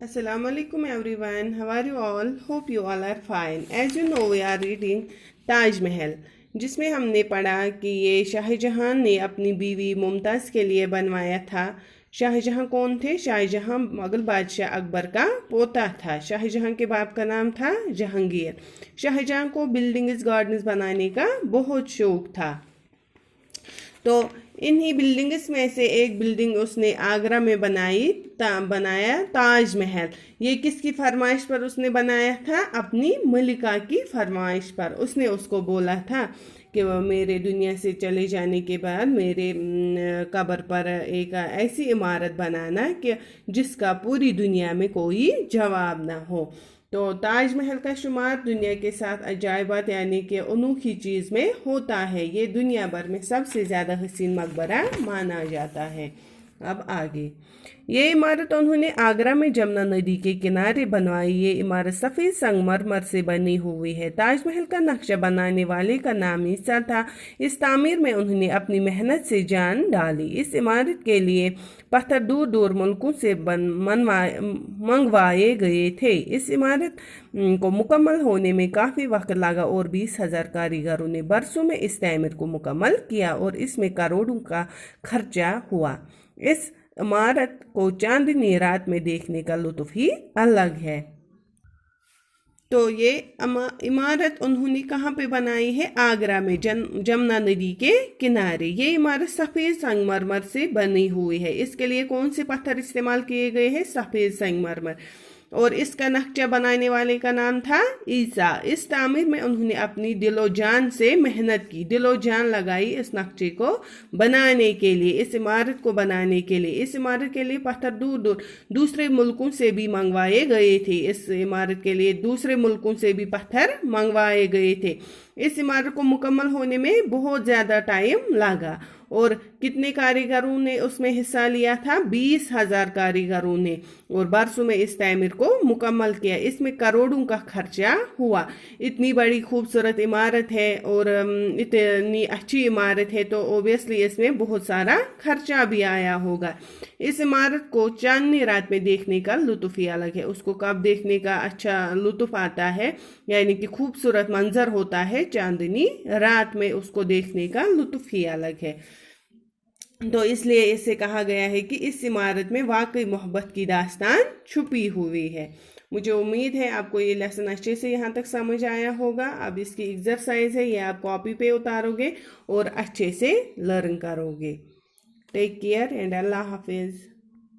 Assalamu alaikum everyone. How are you all? Hope you all are fine. As you know, we are reading Taj Mahal, जिसमें हमने पढ़ा कि ये शाहजहां ने अपनी बीवी मुमताज़ के लिए बनवाया था। शाहजहां कौन थे? शाहजहां मुगल बादशाह अकबर का पोता था। शाहजहां के बाप का नाम था जहांगीर। शाहजहां को बिल्डिंग्स गार्डन्स बनाने का बहुत शौक था, तो इन्हीं बिल्डिंग्स में से एक बिल्डिंग उसने आगरा में बनाया ताज महल। ये किसकी फरमाइश पर उसने बनाया था? अपनी मलिका की फरमाइश पर। उसने उसको बोला था कि वो मेरे दुनिया से चले जाने के बाद मेरे कब्र पर एक ऐसी इमारत बनाना कि जिसका पूरी दुनिया में कोई जवाब ना हो। तो ताज महल का शुमार दुनिया के साथ अजायबात यानी कि अनोखी चीज़ में होता है। ये दुनिया भर में सबसे ज़्यादा हसीन मकबरा माना जाता है। अब आगे, ये इमारत उन्होंने आगरा में जमुना नदी के किनारे बनवाई। ये इमारत सफ़ेद संगमरमर से बनी हुई है। ताजमहल का नक्शा बनाने वाले का नाम ईसा था। इस तामीर में उन्होंने अपनी मेहनत से जान डाली। इस इमारत के लिए पत्थर दूर दूर मुल्कों से मंगवाए गए थे। इस इमारत को मुकम्मल होने में काफ़ी वक्त लगा और 20,000 कारीगरों ने बरसों में इस तामीर को मुकम्मल किया और इसमें करोड़ों का खर्चा हुआ। इस इमारत को चांदनी रात में देखने का लुत्फ ही अलग है। तो ये इमारत उन्होंने कहाँ पे बनाई है? आगरा में, जमुना नदी के किनारे। ये इमारत सफ़ेद संगमरमर से बनी हुई है। इसके लिए कौन से पत्थर इस्तेमाल किए गए हैं? सफ़ेद संगमरमर। और इसका नक्शा बनाने वाले का नाम था ईसा। इस तामीर में उन्होंने अपनी दिलो जान से मेहनत की, दिलो जान लगाई इस नक्शे को बनाने के लिए, इस इमारत को बनाने के लिए। इस इमारत के लिए पत्थर दूर दूर दूसरे मुल्कों से भी मंगवाए गए थे। इस इमारत के लिए दूसरे मुल्कों से भी पत्थर मंगवाए गए थे। इस इमारत को मुकम्मल होने में बहुत ज़्यादा टाइम लगा। और कितने कारीगरों ने उसमें हिस्सा लिया था? 20,000 कारीगरों ने, और बरसों में इस तामीर को मुकम्मल किया। इसमें करोड़ों का खर्चा हुआ। इतनी बड़ी खूबसूरत इमारत है और इतनी अच्छी इमारत है, तो ओबियसली इसमें बहुत सारा खर्चा भी आया होगा। इस इमारत को चांदनी रात में देखने का लुत्फ ही अलग है। उसको कब देखने का अच्छा लुत्फ आता है, यानी कि खूबसूरत मंजर होता है चांदनी रात में, उसको देखने का लुत्फ ही अलग है। तो इसलिए इसे कहा गया है कि इस इमारत में वाकई मोहब्बत की दास्तान छुपी हुई है। मुझे उम्मीद है आपको ये लेसन अच्छे से यहाँ तक समझ आया होगा। अब इसकी एक्सरसाइज है, ये आप कॉपी पे उतारोगे और अच्छे से लर्न करोगे। टेक केयर एंड अल्लाह हाफिज़।